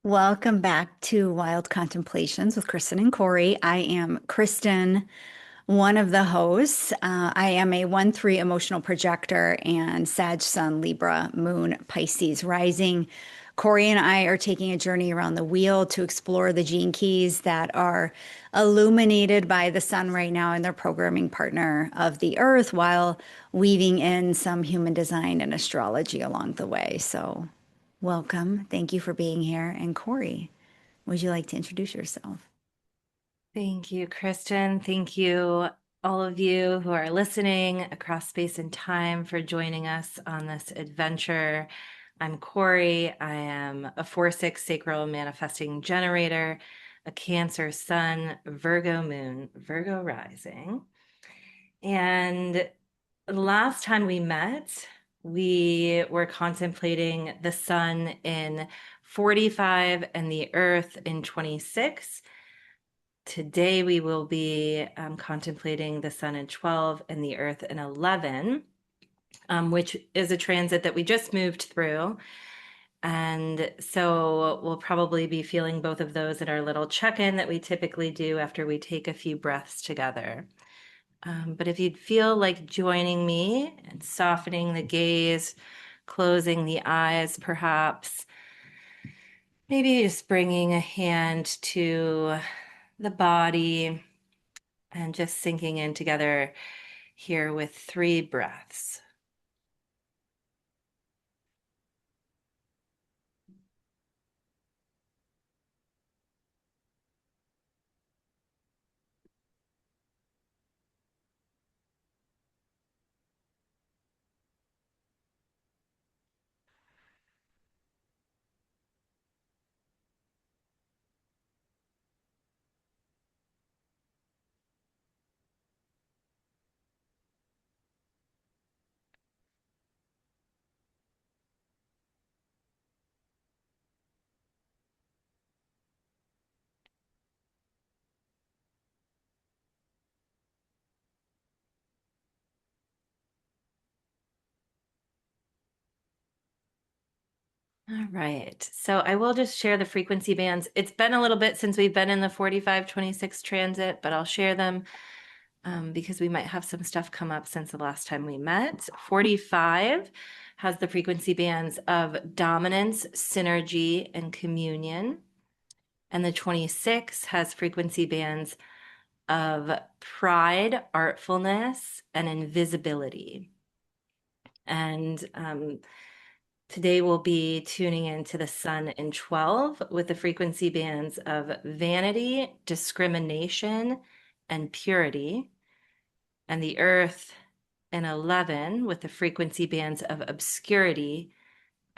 Welcome back to Wild Contemplations with Kristin and Cori. I am Kristin, one of the hosts. I am a 1-3 emotional projector and Sag Sun Libra Moon Pisces rising. Cori and I are taking a journey around the wheel to explore the gene keys that are illuminated by the sun right now and their programming partner of the earth while weaving in some human design and astrology along the way. So welcome. Thank you for being here. And Cori, would you like to introduce yourself? Thank you, Kristin. Thank you, all of you who are listening across space and time, for joining us on this adventure. I'm Cori. I am a 4/6 sacral manifesting generator, a Cancer sun, Virgo moon, Virgo rising. And last time we met, we were contemplating the sun in 45 and the earth in 26. Today we will be contemplating the sun in 12 and the earth in 11, which is a transit that we just moved through. And so we'll probably be feeling both of those in our little check-in that we typically do after we take a few breaths together. But if you'd feel like joining me and softening the gaze, closing the eyes, perhaps, maybe just bringing a hand to the body and just sinking in together here with 3 breaths. All right. So I will just share the frequency bands. It's been a little bit since we've been in the 45-26 transit, but I'll share them because we might have some stuff come up since the last time we met. 45 has the frequency bands of dominance, synergy, and communion. And the 26 has frequency bands of pride, artfulness, and invisibility. And today we'll be tuning into the sun in 12 with the frequency bands of vanity, discrimination, and purity, and the earth in 11 with the frequency bands of obscurity,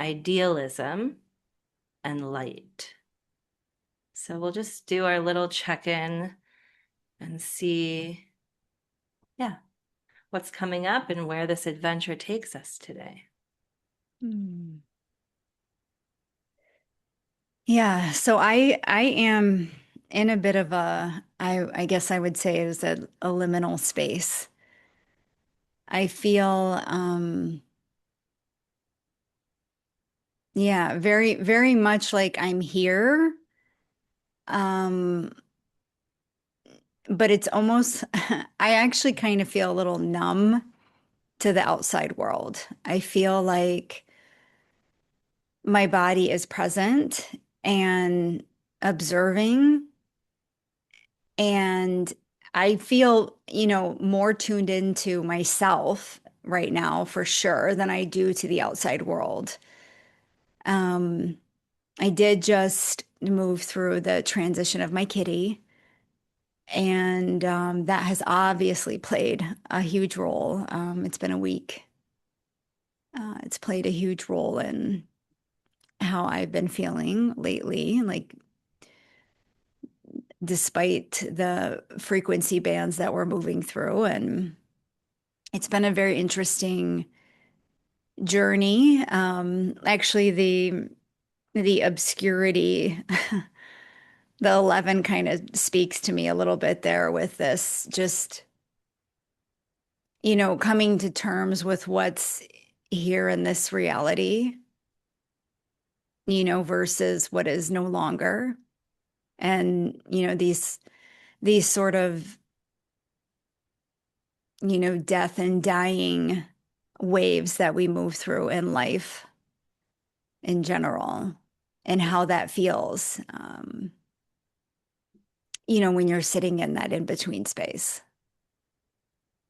idealism, and light. So we'll just do our little check-in and see, yeah, what's coming up and where this adventure takes us today. Yeah, so I am in a bit of a I guess I would say it is a liminal space. I feel yeah, very much like I'm here. Um but it's almost I actually kind of feel a little numb to the outside world. I feel like my body is present and observing, and I feel, more tuned into myself right now for sure than I do to the outside world. Um, I did just move through the transition of my kitty, and that has obviously played a huge role. It's been a week. It's played a huge role in how I've been feeling lately, like despite the frequency bands that we're moving through. And it's been a very interesting journey. Actually, the obscurity, the 11 kind of speaks to me a little bit there with this, just, coming to terms with what's here in this reality. versus what is no longer. And, these sort of, death and dying waves that we move through in life in general and how that feels, when you're sitting in that in-between space.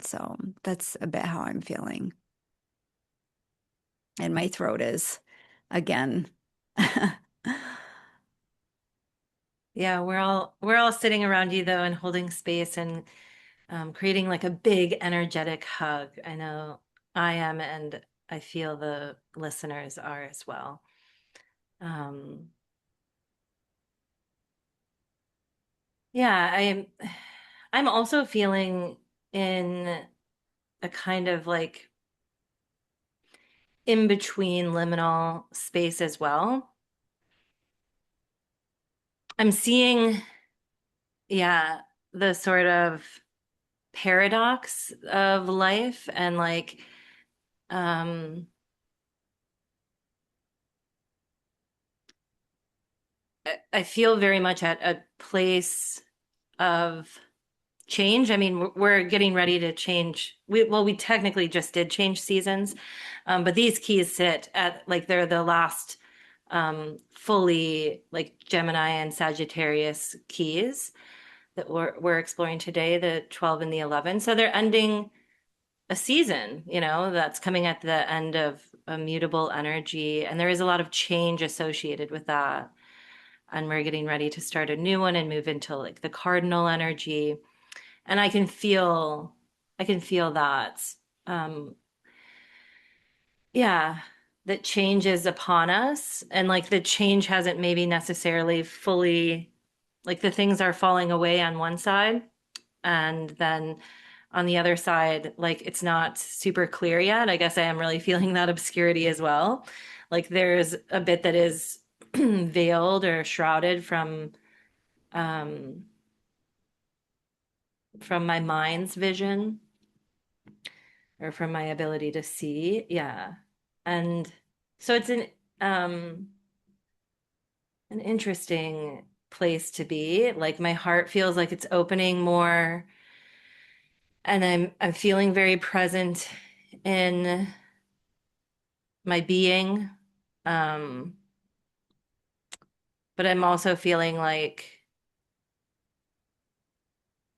So that's a bit how I'm feeling. And my throat is again. Yeah, we're all sitting around you though and holding space and creating like a big energetic hug. I know I am, and I feel the listeners are as well. Um, yeah, I'm also feeling in a kind of like in between liminal space as well. I'm seeing, yeah, the sort of paradox of life and like um I feel very much at a place of change. I mean, we're getting ready to change. We technically just did change seasons, but these keys sit at like they're the last fully like Gemini and Sagittarius keys that we're exploring today, the 12 and the 11. So they're ending a season, that's coming at the end of a mutable energy, and there is a lot of change associated with that. And we're getting ready to start a new one and move into like the cardinal energy. And I can feel that. Um, yeah, that change is upon us. And like the change hasn't maybe necessarily fully, like the things are falling away on one side. And then on the other side, like it's not super clear yet. I guess I am really feeling that obscurity as well. Like there's a bit that is veiled or shrouded um, from my mind's vision or from my ability to see. Yeah. And so it's an interesting place to be. Like my heart feels like it's opening more, and I'm feeling very present in my being. Um, but I'm also feeling like,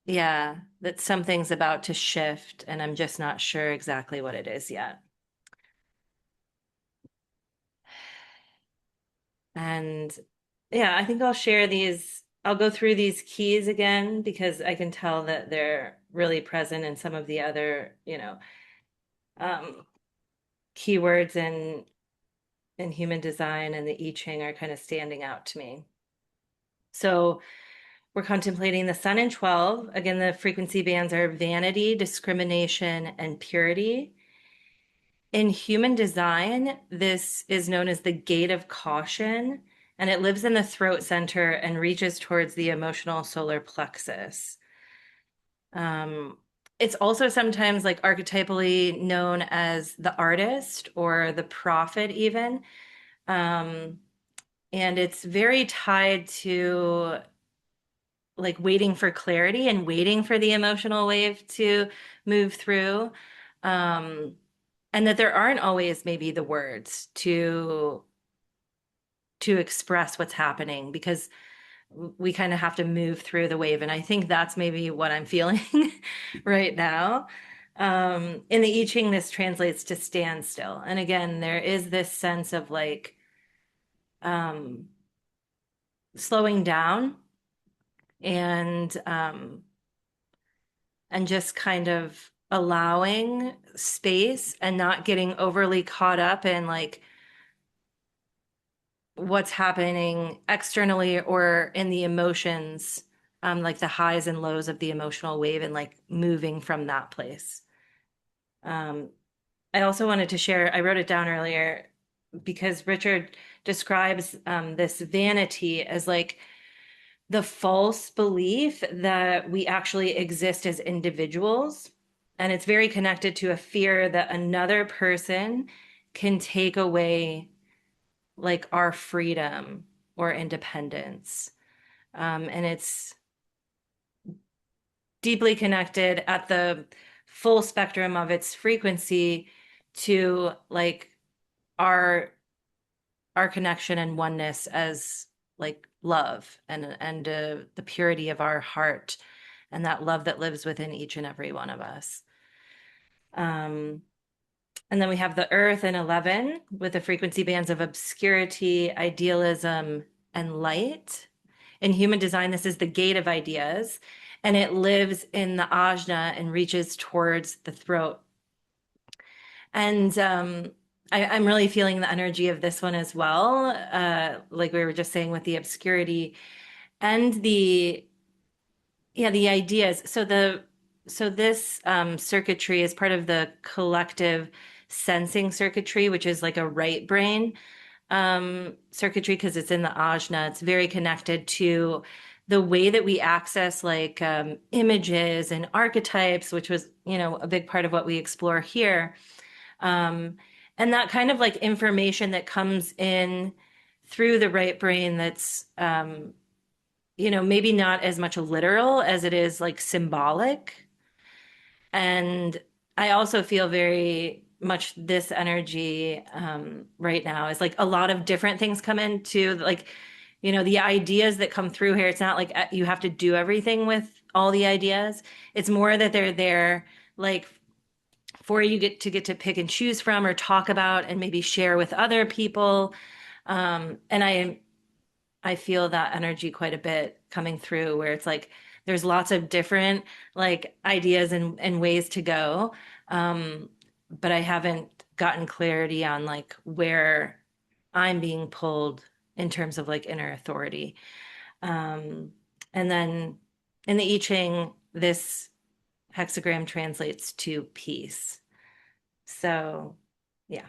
yeah, that something's about to shift and I'm just not sure exactly what it is yet. And yeah, I think I'll share these. I'll go through these keys again because I can tell that they're really present in some of the other, um, keywords in human design and the I Ching are kind of standing out to me. So we're contemplating the sun in 12. Again, the frequency bands are vanity, discrimination, and purity. In human design, this is known as the gate of caution, and it lives in the throat center and reaches towards the emotional solar plexus. Um, it's also sometimes like archetypally known as the artist or the prophet, even. Um, and it's very tied to like waiting for clarity and waiting for the emotional wave to move through. Um, and that there aren't always maybe the words to express what's happening because we kind of have to move through the wave. And I think that's maybe what I'm feeling right now. In the I Ching, this translates to stand still. And again, there is this sense of like um, slowing down and and just kind of allowing space and not getting overly caught up in like what's happening externally or in the emotions, like the highs and lows of the emotional wave and like moving from that place. Um, I also wanted to share, I wrote it down earlier because Richard describes this vanity as like the false belief that we actually exist as individuals. And it's very connected to a fear that another person can take away like our freedom or independence. And it's deeply connected at the full spectrum of its frequency to like our our connection and oneness as like love and the purity of our heart and that love that lives within each and every one of us. Um, and then we have the Earth in 11 with the frequency bands of obscurity, idealism, and light. In human design, this is the gate of ideas, and it lives in the ajna and reaches towards the throat. And I'm really feeling the energy of this one as well. Like we were just saying with the obscurity and the ideas. So this circuitry is part of the collective sensing circuitry, which is like a right brain circuitry because it's in the ajna. It's very connected to the way that we access like images and archetypes, which was, a big part of what we explore here. Um, and that kind of like information that comes in through the right brain that's, maybe not as much literal as it is like symbolic. And I also feel very much this energy right now is like a lot of different things come into like, the ideas that come through here. It's not like you have to do everything with all the ideas. It's more that they're there like for you get to pick and choose from or talk about and maybe share with other people. And I feel that energy quite a bit coming through where it's like there's lots of different like ideas and ways to go. Um, but I haven't gotten clarity on like where I'm being pulled in terms of like inner authority. Um, and then in the I Ching, this hexagram translates to peace. So, yeah,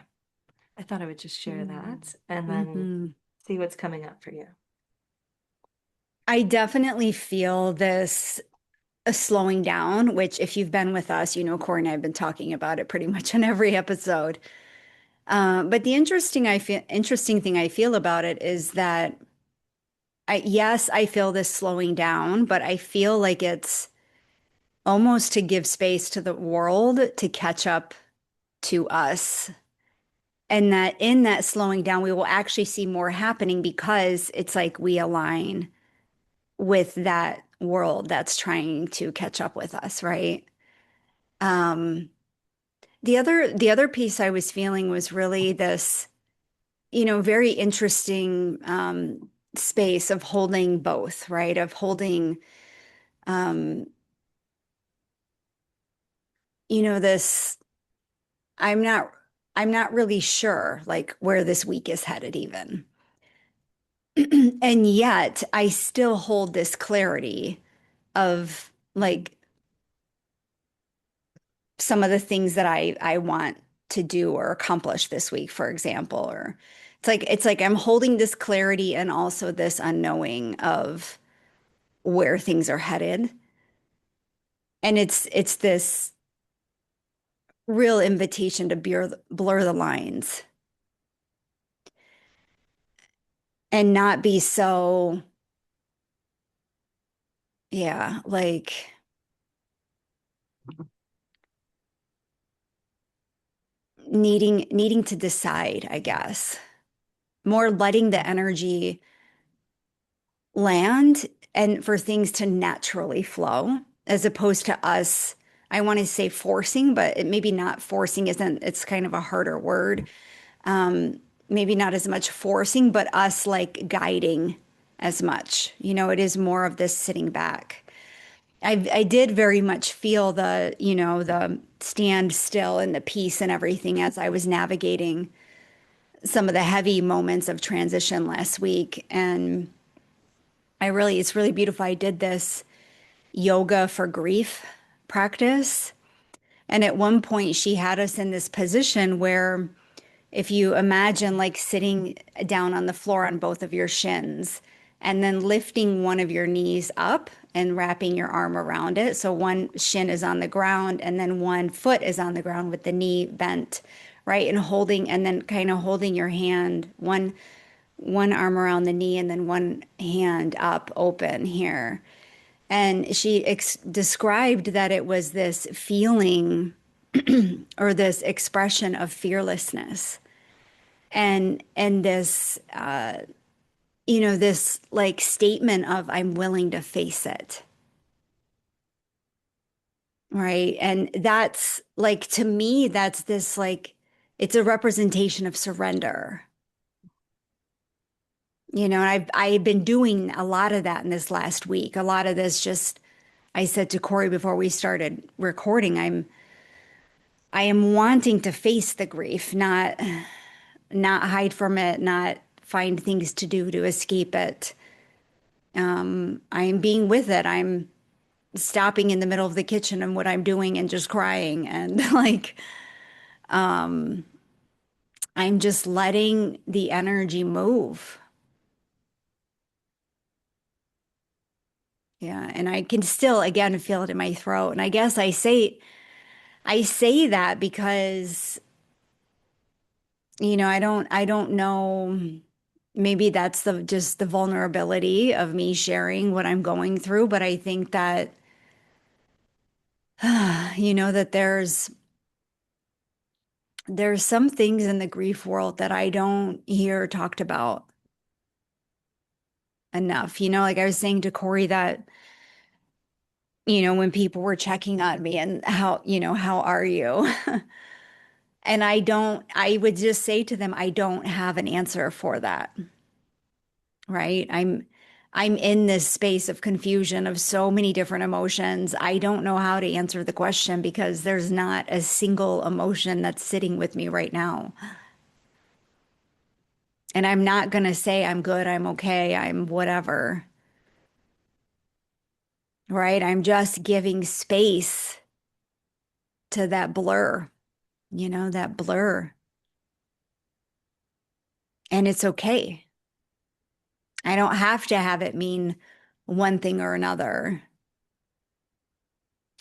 I thought I would just share that and then Mm-hmm. see what's coming up for you. I definitely feel this a slowing down, which if you've been with us, Cori and I have been talking about it pretty much in every episode. But the interesting thing I feel about it is that yes, I feel this slowing down, but I feel like it's almost to give space to the world to catch up to us. And that in that slowing down, we will actually see more happening because it's like we align with that world that's trying to catch up with us, right? Um, the other piece I was feeling was really this, very interesting space of holding both, right? Of holding, um, this. I'm not. I'm not really sure, like where this week is headed, even. And yet, I still hold this clarity of like some of the things that I want to do or accomplish this week, for example, or it's like I'm holding this clarity and also this unknowing of where things are headed. And it's this real invitation to blur the lines and not be so, yeah, like needing to decide, I guess. More letting the energy land and for things to naturally flow as opposed to us. I want to say forcing, but maybe not forcing isn't, it's kind of a harder word. Um, Maybe not as much forcing, but us like guiding as much. It is more of this sitting back. I did very much feel the stand still and the peace and everything as I was navigating some of the heavy moments of transition last week. And it's really beautiful. I did this yoga for grief practice. And at one point, she had us in this position where if you imagine like sitting down on the floor on both of your shins and then lifting one of your knees up and wrapping your arm around it. So one shin is on the ground and then one foot is on the ground with the knee bent, right? And then kind of holding your hand, one one arm around the knee and then one hand up open here. And she described that it was this feeling or this expression of fearlessness and this this like statement of I'm willing to face it. Right. And that's like, to me, that's this like, it's a representation of surrender. And I've been doing a lot of that in this last week. A lot of this just, I said to Cori before we started recording, I am wanting to face the grief, not hide from it, not find things to do to escape it. I'm being with it. I'm stopping in the middle of the kitchen and what I'm doing and just crying and like I'm just letting the energy move. Yeah, and I can still again feel it in my throat. And I guess I say that because I don't know, maybe that's the just the vulnerability of me sharing what I'm going through, but I think that that there's some things in the grief world that I don't hear talked about enough. Like I was saying to Cori that, when people were checking on me and how are you? And I would just say to them, I don't have an answer for that, right? I'm in this space of confusion of so many different emotions. I don't know how to answer the question because there's not a single emotion that's sitting with me right now. And I'm not going to say I'm good, I'm okay, I'm whatever, right? I'm just giving space to that blur, that blur. And it's okay. I don't have to have it mean one thing or another,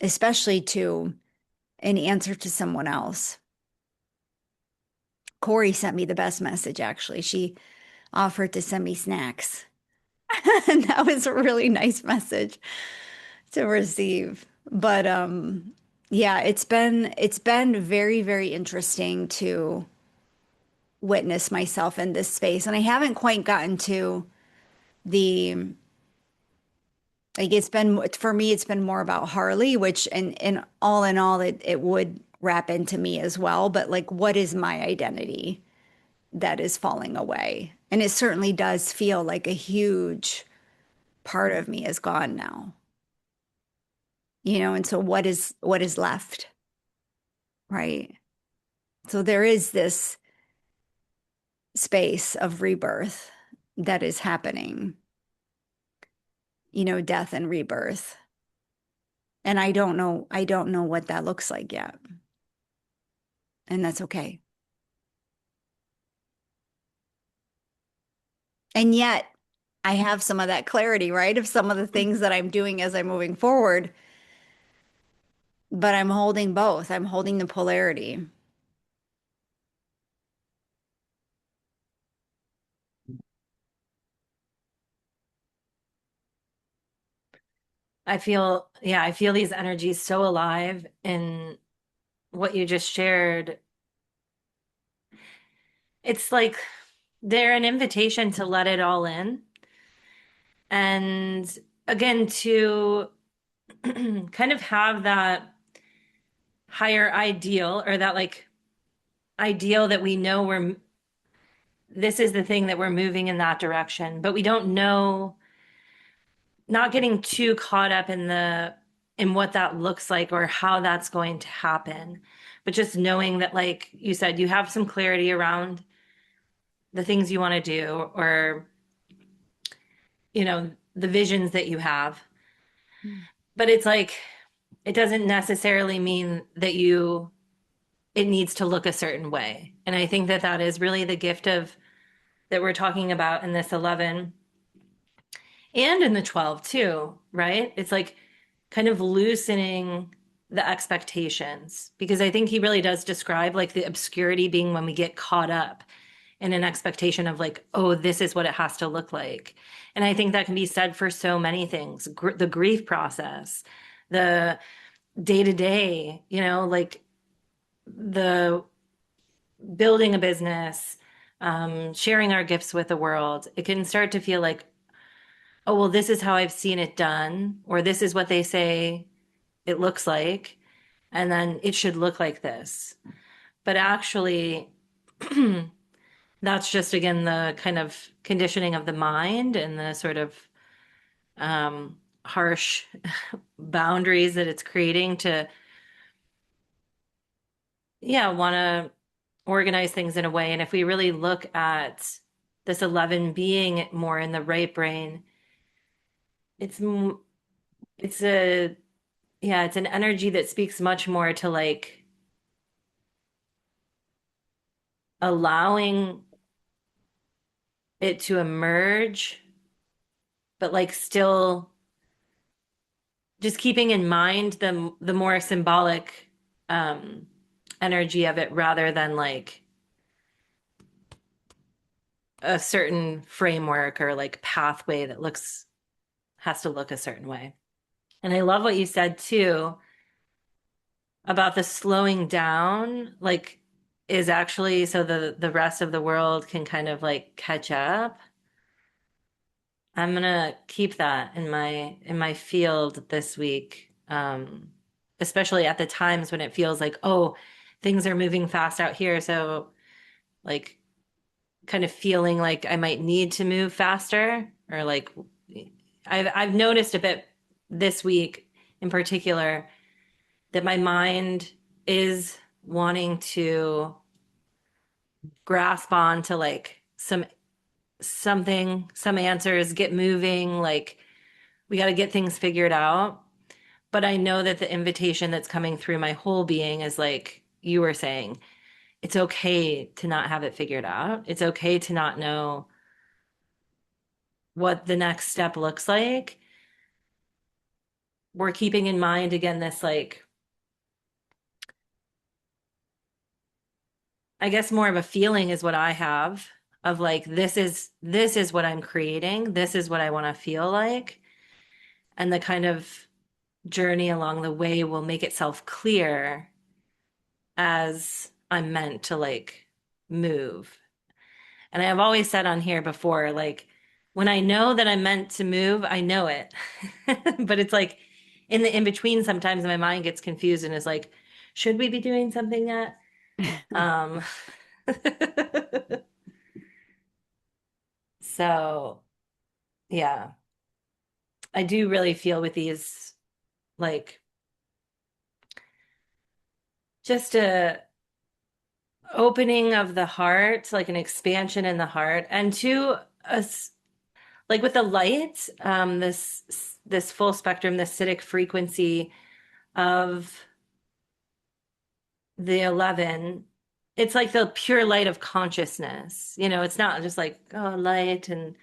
especially to an answer to someone else. Cori sent me the best message, actually. She offered to send me snacks. And that was a really nice message to receive. But yeah, it's been very, very interesting to witness myself in this space. And I haven't quite gotten to the like it's been for me, it's been more about Harley, which in all, it would wrap into me as well. But like, what is my identity that is falling away? And it certainly does feel like a huge part of me is gone now, and so what is left, right? So there is this space of rebirth that is happening, death and rebirth. And I don't know what that looks like yet. And that's okay. And yet I have some of that clarity, right? Of some of the things that I'm doing as I'm moving forward, but I'm holding both. I'm holding the polarity. I feel these energies so alive in what you just shared. It's like they're an invitation to let it all in. And again, to kind of have that higher ideal or that like ideal that we know this is the thing that we're moving in that direction, but we don't know, not getting too caught up in what that looks like or how that's going to happen, but just knowing that, like you said, you have some clarity around the things you want to do or, the visions that you have. But it's like, it doesn't necessarily mean that it needs to look a certain way. And I think that that is really the gift of that we're talking about in this 11 and in the 12 too, right? It's like kind of loosening the expectations because I think he really does describe like the obscurity being when we get caught up in an expectation of like, oh, this is what it has to look like. And I think that can be said for so many things. The grief process, the day to day, like the building a business, sharing our gifts with the world. It can start to feel like, oh, well, this is how I've seen it done, or this is what they say it looks like, and then it should look like this. But actually, that's just, again, the kind of conditioning of the mind and the sort of harsh boundaries that it's creating to, yeah, want to organize things in a way. And if we really look at this 11 being more in the right brain, it's it's a yeah, it's an energy that speaks much more to like allowing it to emerge, but like still just keeping in mind the more symbolic um energy of it rather than like a certain framework or like pathway that looks has to look a certain way. And I love what you said too about the slowing down, like is actually so the rest of the world can kind of like catch up. I'm gonna keep that in my field this week. Especially at the times when it feels like, oh, things are moving fast out here. So like kind of feeling like I might need to move faster or like I've noticed a bit this week in particular that my mind is wanting to grasp on to like some answers, get moving, like we got to get things figured out. But I know that the invitation that's coming through my whole being is like you were saying, it's okay to not have it figured out. It's okay to not know what the next step looks like. We're keeping in mind again this like I guess more of a feeling is what I have of like this is what I'm creating. This is what I want to feel like. And the kind of journey along the way will make itself clear as I'm meant to like move. And I've always said on here before, like when I know that I'm meant to move, I know it. But it's like in the in between, sometimes my mind gets confused and is like, should we be doing something yet? Um, so yeah, I do really feel with these like just a opening of the heart, like an expansion in the heart, and to us like with the light, this full spectrum, this acidic frequency of the 11, it's like the pure light of consciousness. It's not just like, oh, light. And,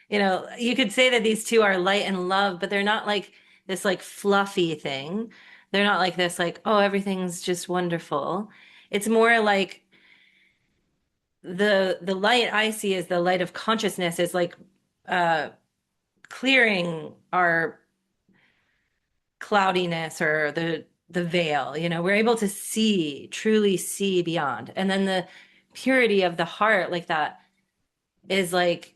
you could say that these two are light and love, but they're not like this like fluffy thing. They're not like this, like, oh, everything's just wonderful. It's more like the light I see is the light of consciousness is like uh clearing our cloudiness or the veil. We're able to see, truly see beyond. And then the purity of the heart, like that, is like,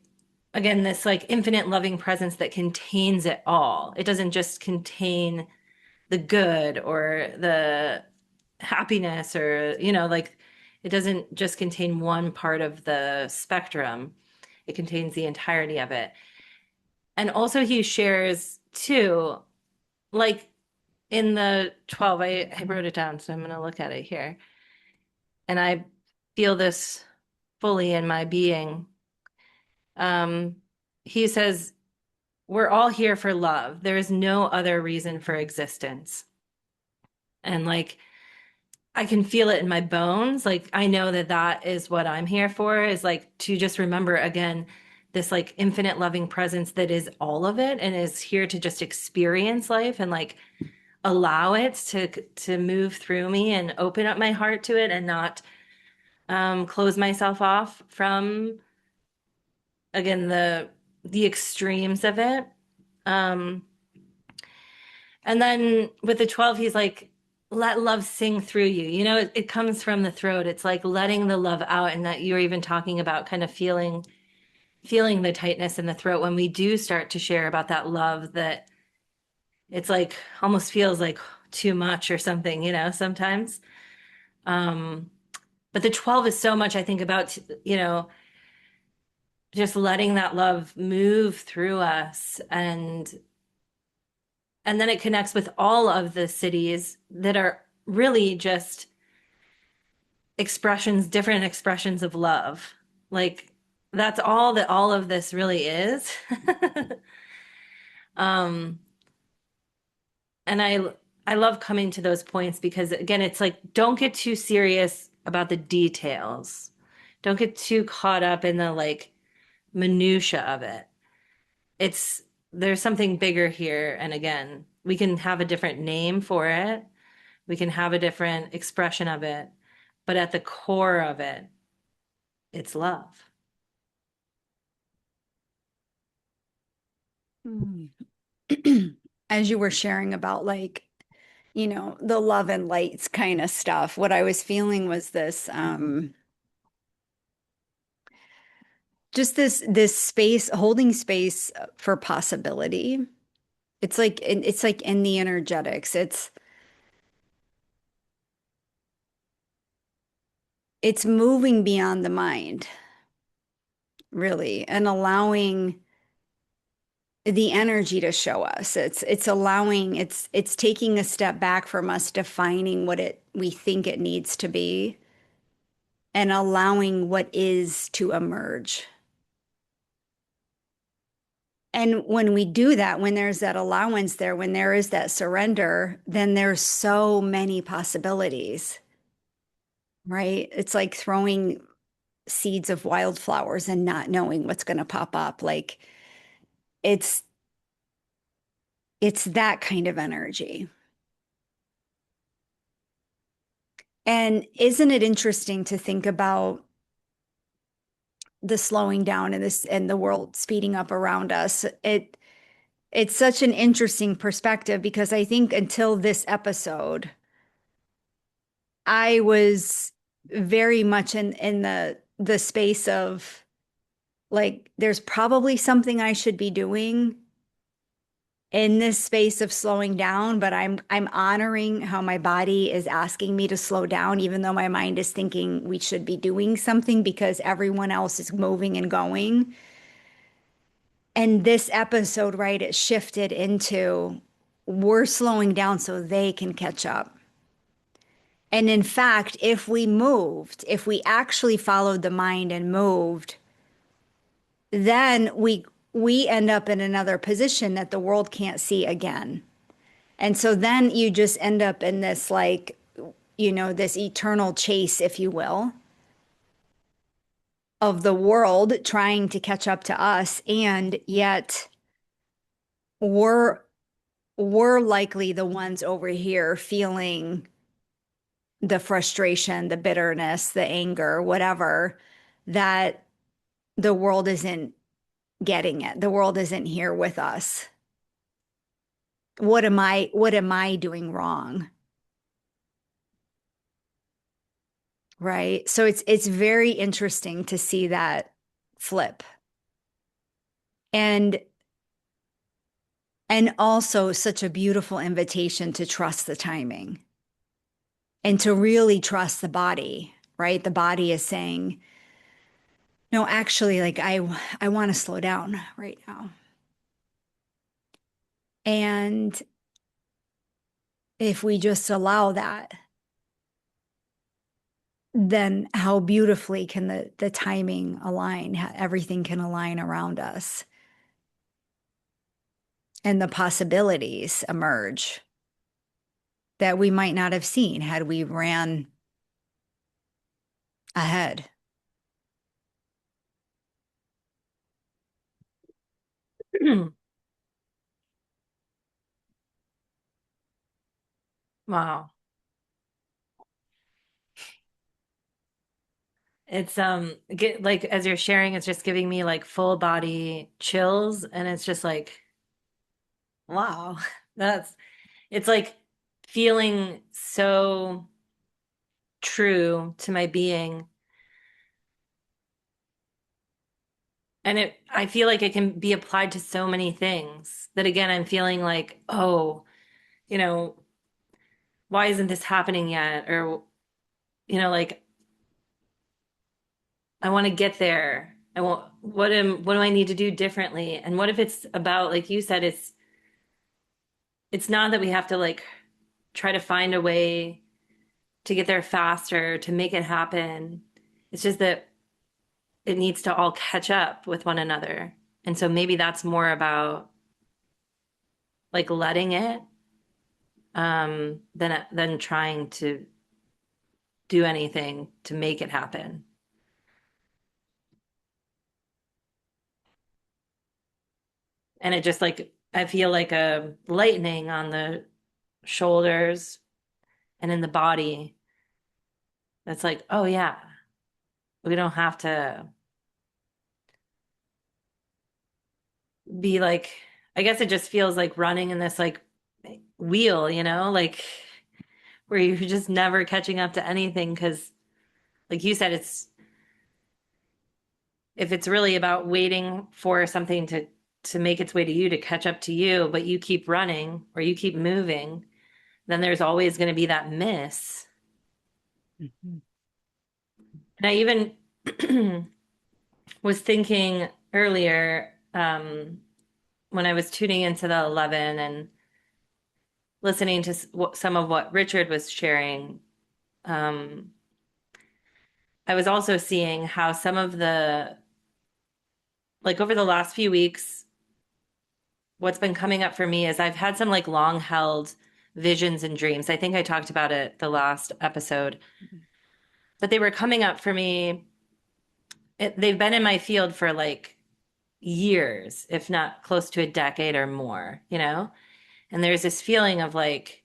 again, this like infinite loving presence that contains it all. It doesn't just contain the good or the happiness or, like it doesn't just contain one part of the spectrum. It contains the entirety of it. And also he shares too, like in the 12, I wrote it down, so I'm going to look at it here. And I feel this fully in my being. Um, he says, we're all here for love. There is no other reason for existence. And like, I can feel it in my bones. Like, I know that that is what I'm here for, is like to just remember again, this like infinite loving presence that is all of it and is here to just experience life and like allow it to move through me and open up my heart to it and not close myself off from, again, the extremes of it. Um, and then with the 12, he's like, let love sing through you. It comes from the throat. It's like letting the love out, and that you're even talking about kind of feeling the tightness in the throat when we do start to share about that love, that it's like almost feels like too much or something, sometimes. Um, but the 12 is so much, I think, about, just letting that love move through us, and then it connects with all of the cities that are really just different expressions of love. Like that's all that all of this really is. um and I love coming to those points because, again, it's like, don't get too serious about the details. Don't get too caught up in the like minutia of it. It's There's something bigger here, and again, we can have a different name for it. We can have a different expression of it, but at the core of it, it's love. Mm. As you were sharing about like, the love and lights kind of stuff, what I was feeling was this, just this space, holding space for possibility. It's like in the energetics. It's moving beyond the mind, really, and allowing the energy to show us. It's taking a step back from us defining what it we think it needs to be and allowing what is to emerge. And when we do that, when there's that allowance there, when there is that surrender, then there's so many possibilities, right? It's like throwing seeds of wildflowers and not knowing what's going to pop up. Like it's it's that kind of energy. And isn't it interesting to think about the slowing down and this and the world speeding up around us? It's such an interesting perspective because I think until this episode, I was very much in the space of like there's probably something I should be doing in this space of slowing down, but I'm honoring how my body is asking me to slow down, even though my mind is thinking we should be doing something because everyone else is moving and going. And this episode, right, it shifted into we're slowing down so they can catch up. And in fact, if we actually followed the mind and moved, then we end up in another position that the world can't see again. And so then you just end up in this like, this eternal chase, if you will, of the world trying to catch up to us. And yet we're we're likely the ones over here feeling the frustration, the bitterness, the anger, whatever, that the world isn't getting it. The world isn't here with us. What am I doing wrong? Right? So it's very interesting to see that flip. And and also such a beautiful invitation to trust the timing and to really trust the body, right? The body is saying, no, actually, like I want to slow down right now. And if we just allow that, then how beautifully can the timing align? Everything can align around us and the possibilities emerge that we might not have seen had we ran ahead. Wow. It's like as you're sharing, it's just giving me like full body chills, and it's just like, wow, that's it's like feeling so true to my being. And I feel like it can be applied to so many things that again, I'm feeling like, oh, you know, why isn't this happening yet? Or, like I want to get there. I want, what do I need to do differently? And what if it's about, like you said, it's not that we have to like try to find a way to get there faster, to make it happen. It's just that it needs to all catch up with one another. And so maybe that's more about like letting it than trying to do anything to make it happen. And it just like I feel like a lightning on the shoulders and in the body. That's like, oh yeah, we don't have to be like, I guess it just feels like running in this like wheel, like where you're just never catching up to anything because like you said, it's if it's really about waiting for something to make its way to you to catch up to you, but you keep running or you keep moving, then there's always going to be that miss. Mhm. And I even was thinking earlier when I was tuning into the 11 and listening to some of what Richard was sharing. Um, I was also seeing how some of like over the last few weeks, what's been coming up for me is I've had some like long held visions and dreams. I think I talked about it the last episode, but they were coming up for me. They've been in my field for like years, if not close to a decade or more. And there's this feeling of like,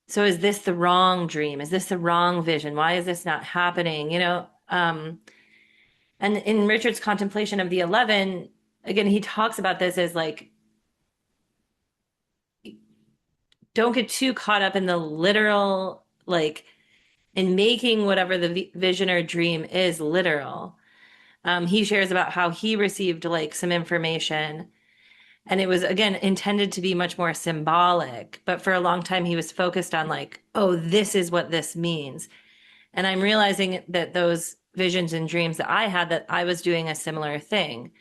so is this the wrong dream? Is this the wrong vision? Why is this not happening? And in Richard's contemplation of the 11, again, he talks about this as like, don't get too caught up in the literal, like, in making whatever the vision or dream is literal. He shares about how he received like some information and it was again intended to be much more symbolic, but for a long time he was focused on like, oh, this is what this means. And I'm realizing that those visions and dreams that I had, that I was doing a similar thing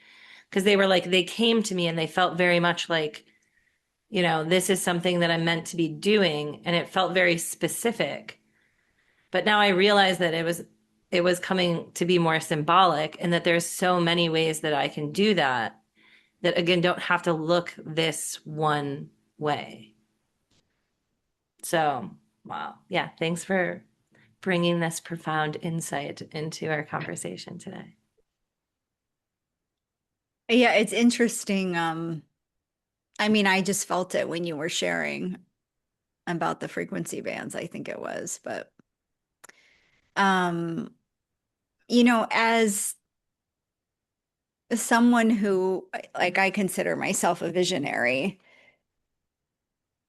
because they were like, they came to me and they felt very much like, this is something that I'm meant to be doing. And it felt very specific. But now I realize that it was coming to be more symbolic and that there's so many ways that I can do that that again don't have to look this one way. So, wow. Yeah, thanks for bringing this profound insight into our conversation today. Yeah, it's interesting. I mean, I just felt it when you were sharing about the frequency bands, I think it was, but um, as someone who like I consider myself a visionary,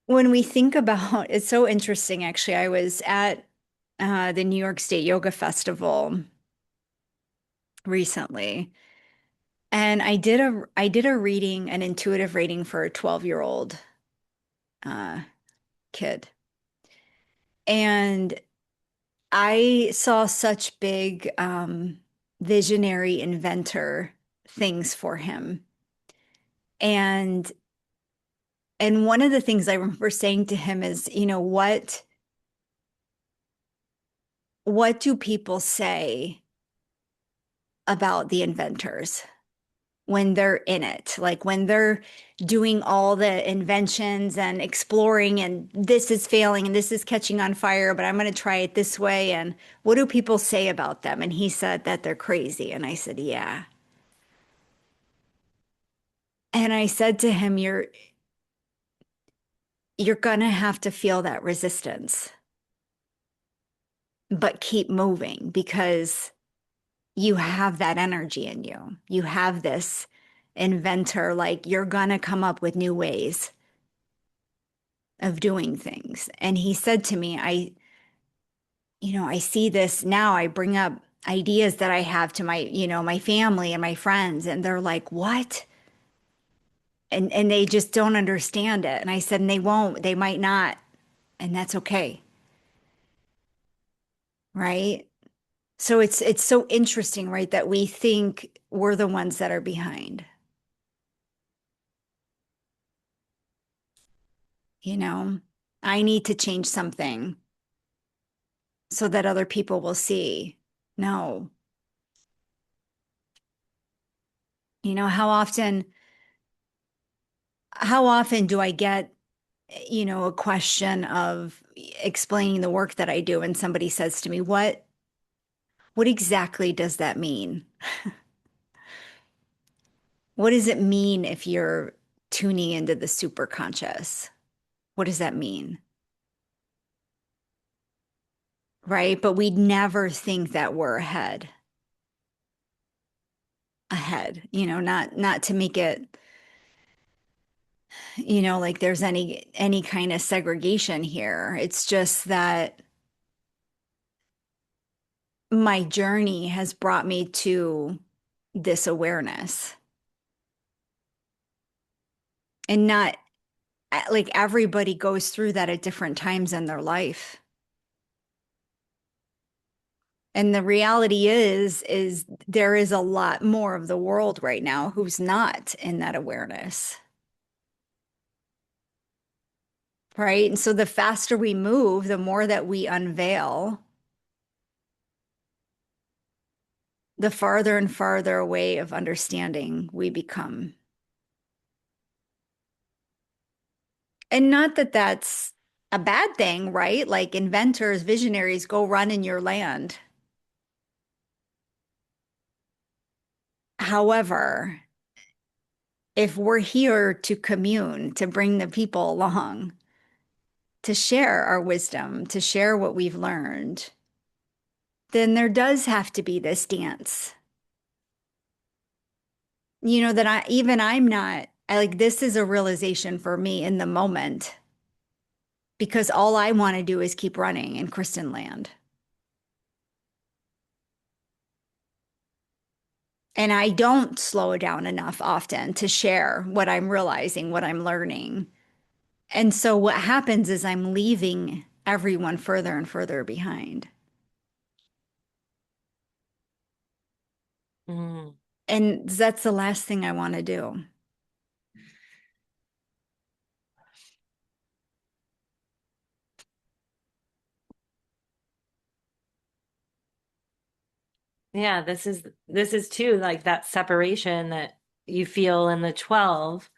when we think about it's so interesting actually. I was at the New York State Yoga Festival recently, and I did a reading, an intuitive reading for a 12-year-old kid. And I saw such big visionary inventor things for him. And one of the things I remember saying to him is, what do people say about the inventors when they're in it? Like when they're doing all the inventions and exploring, and this is failing and this is catching on fire, but I'm going to try it this way. And what do people say about them? And he said that they're crazy. And I said, yeah. And I said to him, you're going to have to feel that resistance, but keep moving because you have that energy in you. You have this inventor, like you're gonna come up with new ways of doing things. And he said to me, I see this now. I bring up ideas that I have to my family and my friends, and they're like, "What?" And they just don't understand it. And I said, and they won't, they might not, and that's okay, right? So it's so interesting, right, that we think we're the ones that are behind, you know? I need to change something so that other people will see. No. How often do I get, a question of explaining the work that I do and somebody says to me, what exactly does that mean? What does it mean if you're tuning into the superconscious? What does that mean? Right? But we never think that we're ahead, not to make it, like there's any kind of segregation here. It's just that my journey has brought me to this awareness, and not like everybody goes through that at different times in their life. And the reality is there is a lot more of the world right now who's not in that awareness, right? And so the faster we move, the more that we unveil, the farther and farther away of understanding we become. And not that that's a bad thing, right? Like inventors, visionaries, go run in your land. However, if we're here to commune, to bring the people along, to share our wisdom, to share what we've learned, then there does have to be this dance. That I'm not, I like this is a realization for me in the moment because all I want to do is keep running in Kristin land. And I don't slow down enough often to share what I'm realizing, what I'm learning. And so what happens is I'm leaving everyone further and further behind. Mm. And that's the last thing I want to do. Yeah, this is too like that separation that you feel in the 12,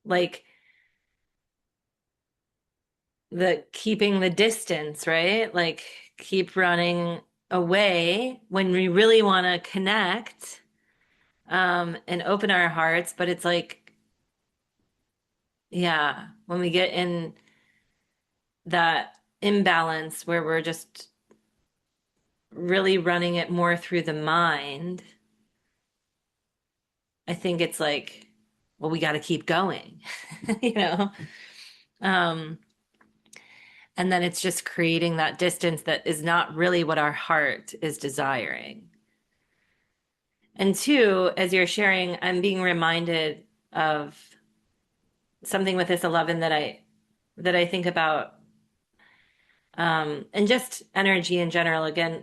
like the keeping the distance, right? Like keep running away when we really want to connect, and open our hearts, but it's like, yeah, when we get in that imbalance where we're just really running it more through the mind, I think it's like, well, we got to keep going, you know? Um, and then it's just creating that distance that is not really what our heart is desiring. And two, as you're sharing, I'm being reminded of something with this 11 that I think about, and just energy in general. Again,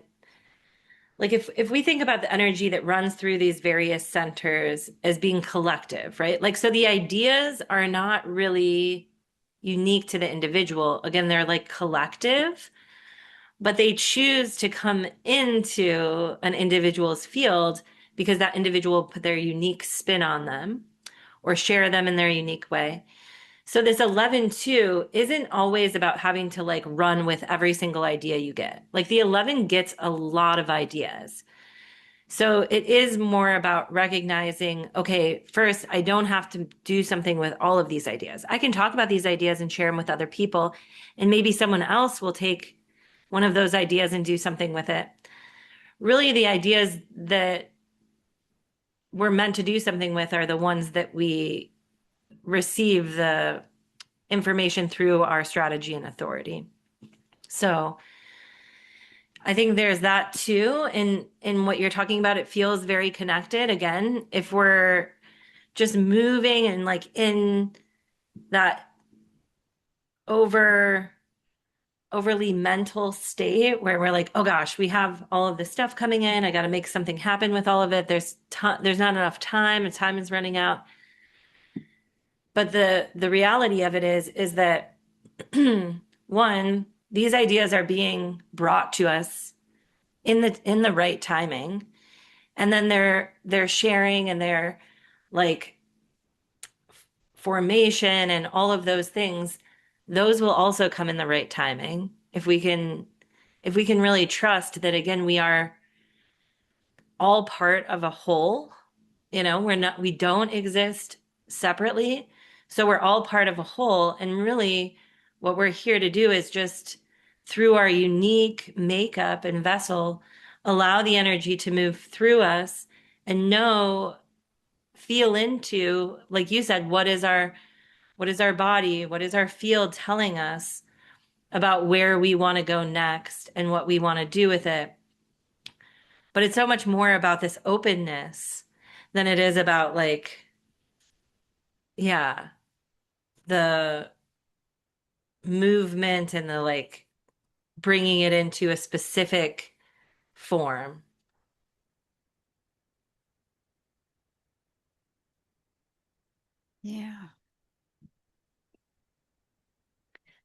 like if we think about the energy that runs through these various centers as being collective, right? Like so the ideas are not really unique to the individual. Again, they're like collective, but they choose to come into an individual's field because that individual put their unique spin on them or share them in their unique way. So this 11 too isn't always about having to like run with every single idea you get. Like the 11 gets a lot of ideas. So it is more about recognizing, okay, first, I don't have to do something with all of these ideas. I can talk about these ideas and share them with other people, and maybe someone else will take one of those ideas and do something with it. Really, the ideas that we're meant to do something with are the ones that we receive the information through our strategy and authority. So I think there's that too. In what you're talking about, it feels very connected. Again, if we're just moving and like in that over overly mental state where we're like, oh gosh, we have all of this stuff coming in. I got to make something happen with all of it. There's not enough time, and time is running out. But the reality of it is that one, these ideas are being brought to us in the right timing, and then they're sharing and they're like formation and all of those things. Those will also come in the right timing if we can really trust that again we are all part of a whole. We don't exist separately. So we're all part of a whole. And really, what we're here to do is just through our unique makeup and vessel, allow the energy to move through us and feel into, like you said, what is our body, what is our field telling us about where we want to go next and what we want to do with it. But it's so much more about this openness than it is about like, yeah, the movement and the like bringing it into a specific form. Yeah.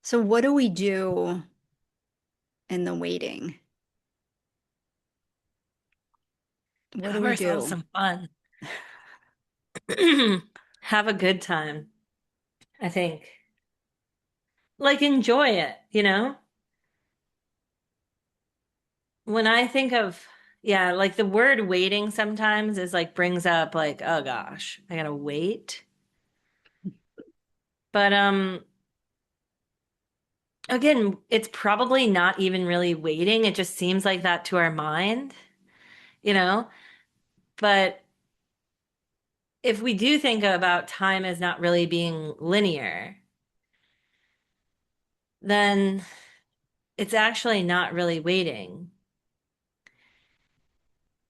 So what do we do in the waiting? What do Have we ourselves do? some fun. Have a good time, I think. Like enjoy it, you know? When I think of, yeah, like the word waiting sometimes is like brings up like, oh gosh, I gotta wait. But again, it's probably not even really waiting. It just seems like that to our mind, you know? But if we do think about time as not really being linear, then it's actually not really waiting.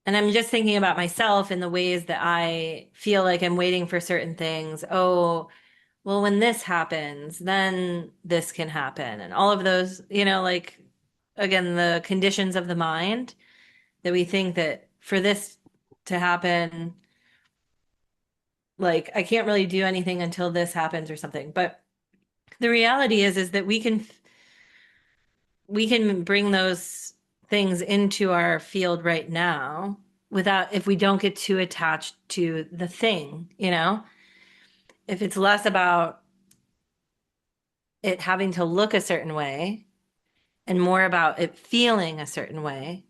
And I'm just thinking about myself in the ways that I feel like I'm waiting for certain things. Oh, well, when this happens, then this can happen. And all of those, like, again, the conditions of the mind that we think that for this to happen, like, I can't really do anything until this happens or something. But the reality is that we can bring those things into our field right now without if we don't get too attached to the thing, if it's less about it having to look a certain way and more about it feeling a certain way,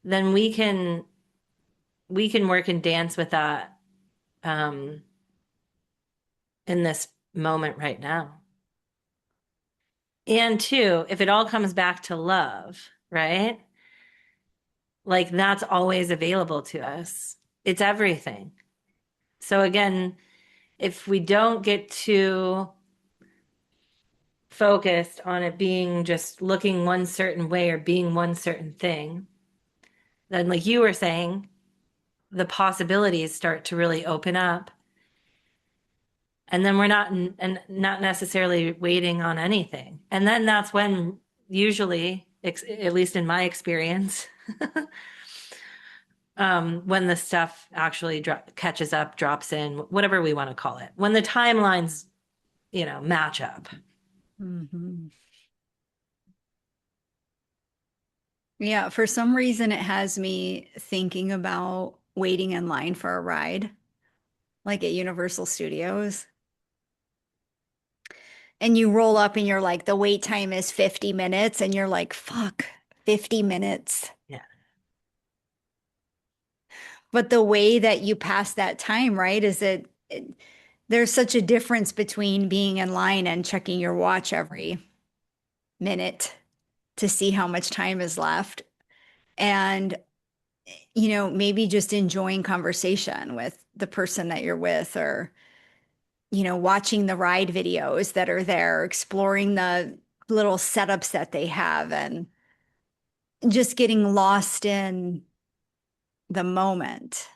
then we can work and dance with that um, in this moment right now. And two, if it all comes back to love, right? Like that's always available to us. It's everything. So again, if we don't get too focused on it being just looking one certain way or being one certain thing, then like you were saying, the possibilities start to really open up. And then we're not and not necessarily waiting on anything. And then that's when usually, at least in my experience, when the stuff actually catches up, drops in, whatever we want to call it, when the timelines, match up. Mhm. Yeah, for some reason it has me thinking about waiting in line for a ride, like at Universal Studios. And you roll up and you're like, the wait time is 50 minutes, and you're like, fuck, 50 minutes. Yeah. But the way that you pass that time, right, is there's such a difference between being in line and checking your watch every minute to see how much time is left. And, maybe just enjoying conversation with the person that you're with, or, watching the ride videos that are there, exploring the little setups that they have, and just getting lost in the moment.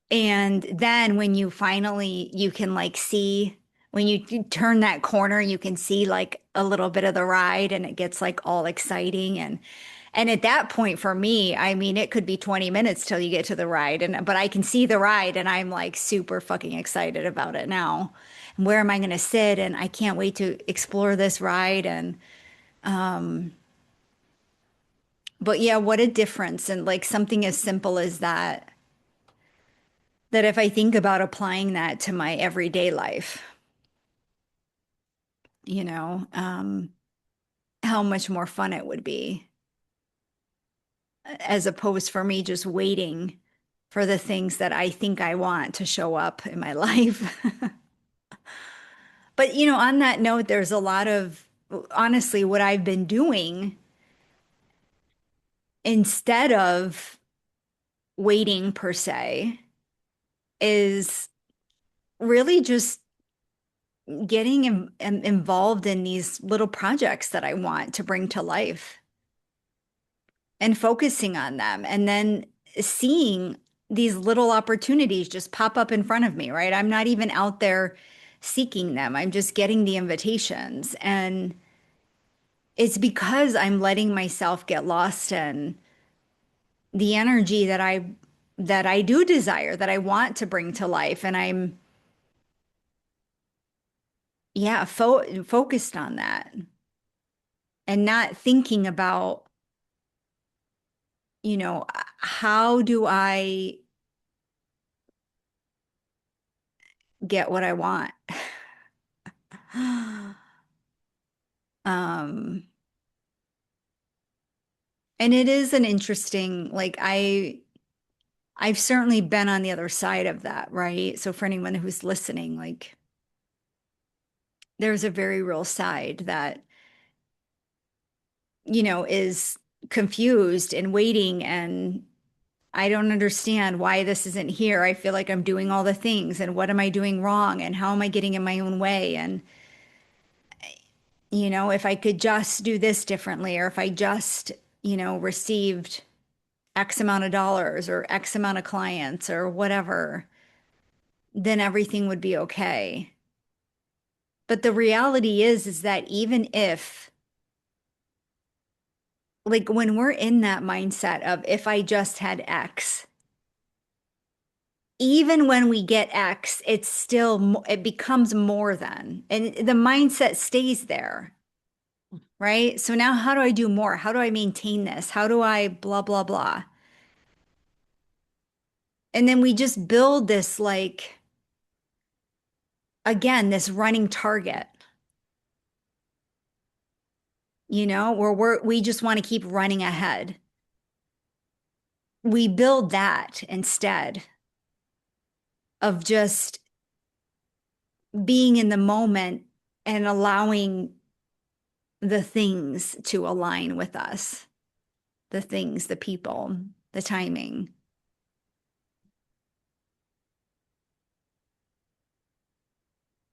And then when you can like see, when you turn that corner, you can see like a little bit of the ride, and it gets like all exciting. And at that point for me, I mean, it could be 20 minutes till you get to the ride, but I can see the ride and I'm like super fucking excited about it now. And where am I going to sit? And I can't wait to explore this ride. But yeah, what a difference. And like something as simple as that if I think about applying that to my everyday life, you know, um, how much more fun it would be, as opposed for me just waiting for the things that I think I want to show up in my life. But, on that note, there's a lot of, honestly, what I've been doing instead of waiting per se is really just getting involved in these little projects that I want to bring to life, and focusing on them, and then seeing these little opportunities just pop up in front of me, right? I'm not even out there seeking them. I'm just getting the invitations. And it's because I'm letting myself get lost in the energy that I do desire, that I want to bring to life. And I'm, yeah, focused on that, and not thinking about, how do I get what I want? Um, and it is an interesting, like I've certainly been on the other side of that, right? So for anyone who's listening, like there's a very real side that, is confused and waiting, and I don't understand why this isn't here. I feel like I'm doing all the things, and what am I doing wrong, and how am I getting in my own way? And if I could just do this differently, or if I just, received X amount of dollars or X amount of clients or whatever, then everything would be okay. But the reality is that even if, like, when we're in that mindset of if I just had X, even when we get X, it's still, it becomes more than, and the mindset stays there, right? So now how do I do more? How do I maintain this? How do I blah, blah, blah? And then we just build this, like, again, this running target, where we just want to keep running ahead. We build that instead of just being in the moment and allowing the things to align with us, the things, the people, the timing.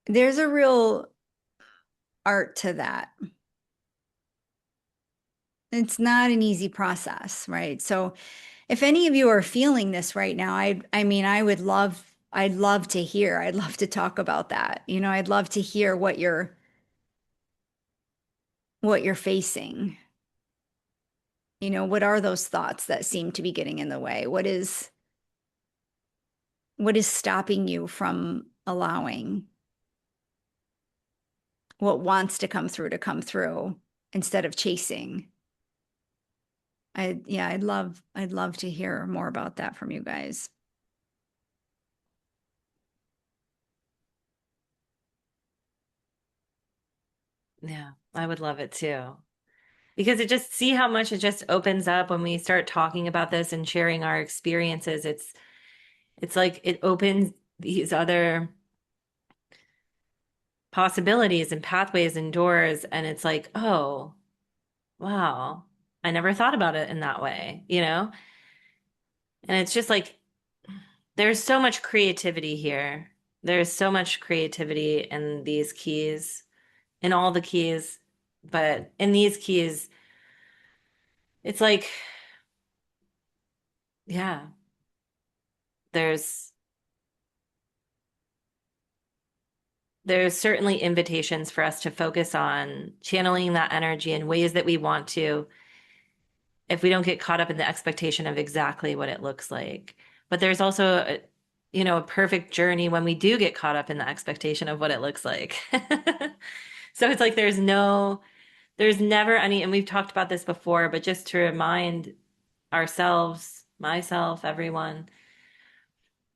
There's a real art to that. It's not an easy process, right? So if any of you are feeling this right now, I mean, I'd love to hear. I'd love to talk about that. I'd love to hear what you're facing. What are those thoughts that seem to be getting in the way? What is stopping you from allowing what wants to come through instead of chasing? Yeah, I'd love to hear more about that from you guys. Yeah, I would love it too. Because see how much it just opens up when we start talking about this and sharing our experiences. It's like it opens these other possibilities and pathways and doors. And it's like, oh, wow, I never thought about it in that way, you know? And it's just like, there's so much creativity here. There's so much creativity in these keys, in all the keys. But in these keys, it's like, yeah, there's there's certainly invitations for us to focus on channeling that energy in ways that we want to, if we don't get caught up in the expectation of exactly what it looks like. But there's also a perfect journey when we do get caught up in the expectation of what it looks like. So it's like there's never any, and we've talked about this before, but just to remind ourselves, myself, everyone,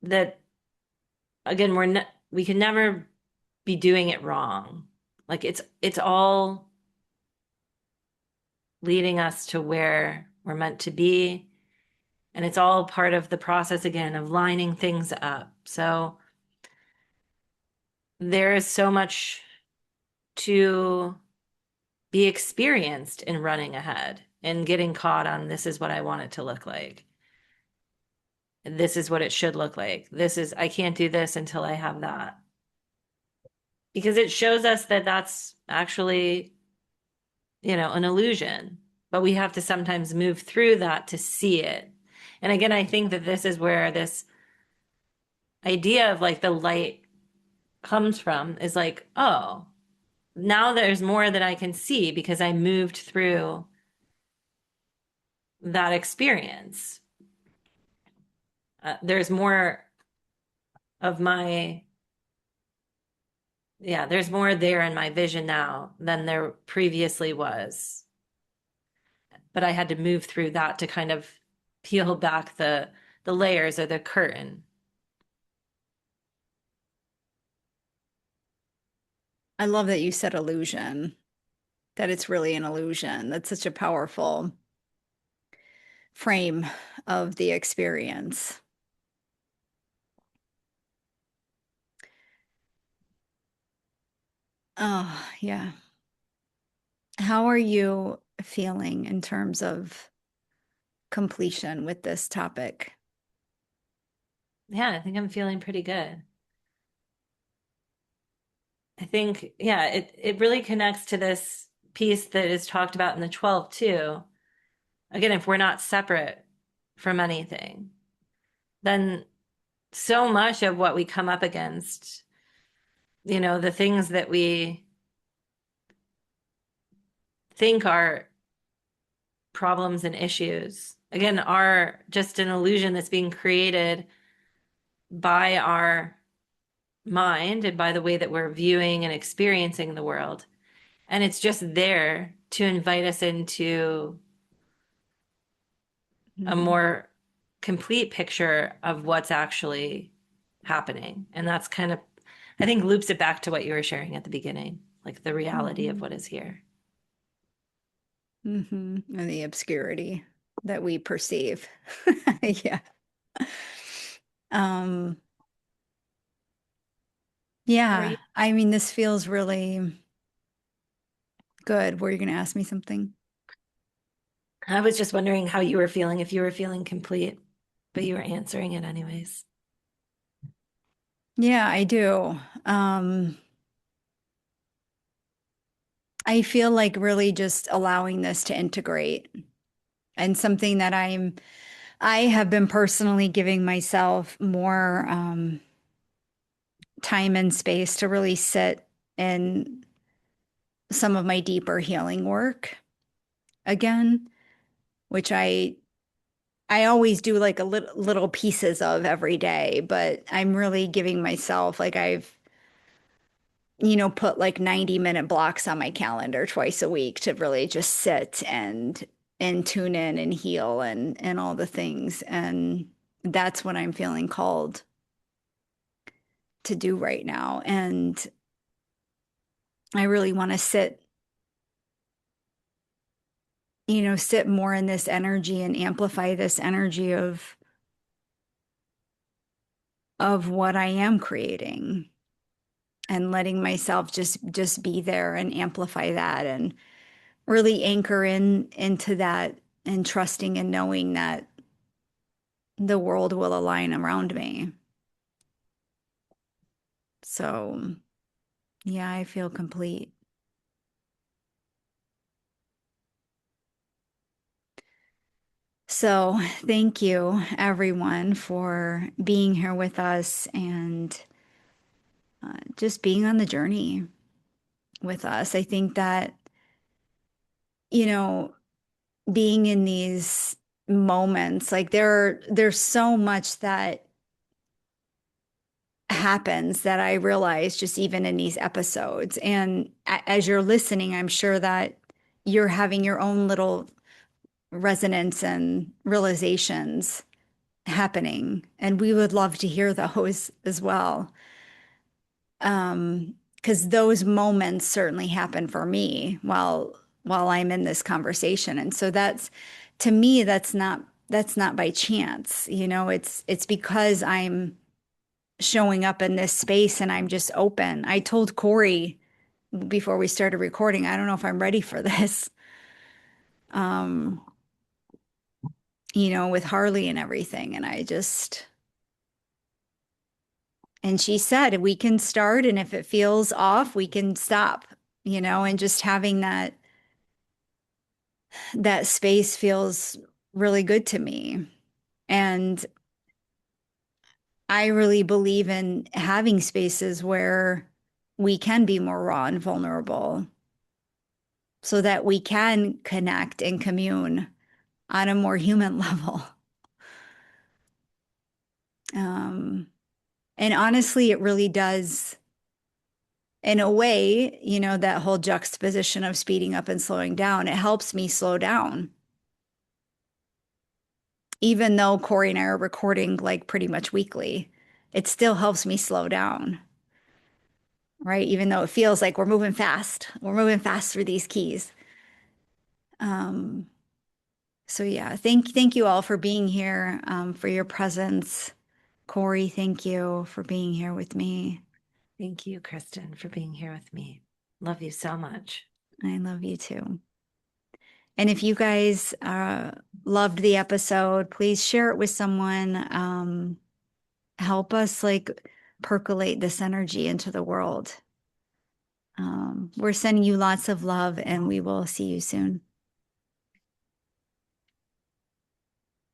that again, we can never be doing it wrong. Like it's all leading us to where we're meant to be. And it's all part of the process again of lining things up. So there is so much to be experienced in running ahead and getting caught on this is what I want it to look like. This is what it should look like. I can't do this until I have that. Because it shows us that that's actually, an illusion. But we have to sometimes move through that to see it. And again, I think that this is where this idea of like the light comes from is like, oh, now there's more that I can see because I moved through that experience. There's more of my, yeah, there's more there in my vision now than there previously was. But I had to move through that to kind of peel back the layers or the curtain. I love that you said illusion, that it's really an illusion. That's such a powerful frame of the experience. Oh, yeah. How are you feeling in terms of completion with this topic? Yeah, I think I'm feeling pretty good. I think, yeah, it really connects to this piece that is talked about in the 12 too. Again, if we're not separate from anything, then so much of what we come up against, the things that we think are problems and issues, again, are just an illusion that's being created by our mind and by the way that we're viewing and experiencing the world. And it's just there to invite us into a Mhm. more complete picture of what's actually happening. And that's kind of, I think, loops it back to what you were sharing at the beginning, like the reality of Mhm. what is here. And the obscurity that we perceive. Yeah. Um, How are you? yeah. I mean, this feels really good. Were you going to ask me something? I was just wondering how you were feeling, if you were feeling complete, but you were answering it anyways. Yeah, I do. I feel like really just allowing this to integrate and something that I have been personally giving myself more time and space to really sit in some of my deeper healing work again, which I always do like a little pieces of every day, but I'm really giving myself like I've put like 90-minute blocks on my calendar twice a week to really just sit and tune in and heal and all the things. And that's what I'm feeling called to do right now. And I really want to sit more in this energy and amplify this energy of what I am creating. and letting myself just be there and amplify that and really anchor into that and trusting and knowing that the world will align around me. So, yeah, I feel complete. So, thank you everyone for being here with us and just being on the journey with us. I think that, you know, being in these moments, like there's so much that happens that I realize just even in these episodes. And as you're listening, I'm sure that you're having your own little resonance and realizations happening. And we would love to hear those as well. Because those moments certainly happen for me while I'm in this conversation. And so that's to me, that's not by chance. It's because I'm showing up in this space and I'm just open. I told Cori before we started recording, I don't know if I'm ready for this. Um, with Harley and everything. And she said, we can start, and if it feels off, we can stop, and just having that space feels really good to me. And I really believe in having spaces where we can be more raw and vulnerable so that we can connect and commune on a more human level. Um, and honestly, it really does, in a way, that whole juxtaposition of speeding up and slowing down, it helps me slow down. Even though Cori and I are recording like pretty much weekly, it still helps me slow down, right? Even though it feels like we're moving fast through these keys. Um, so yeah, thank you all for being here, for your presence. Cori, thank you for being here with me. Thank you, Kristin, for being here with me. Love you so much. I love you too. And if you guys loved the episode, please share it with someone. Help us like percolate this energy into the world. We're sending you lots of love, and we will see you soon.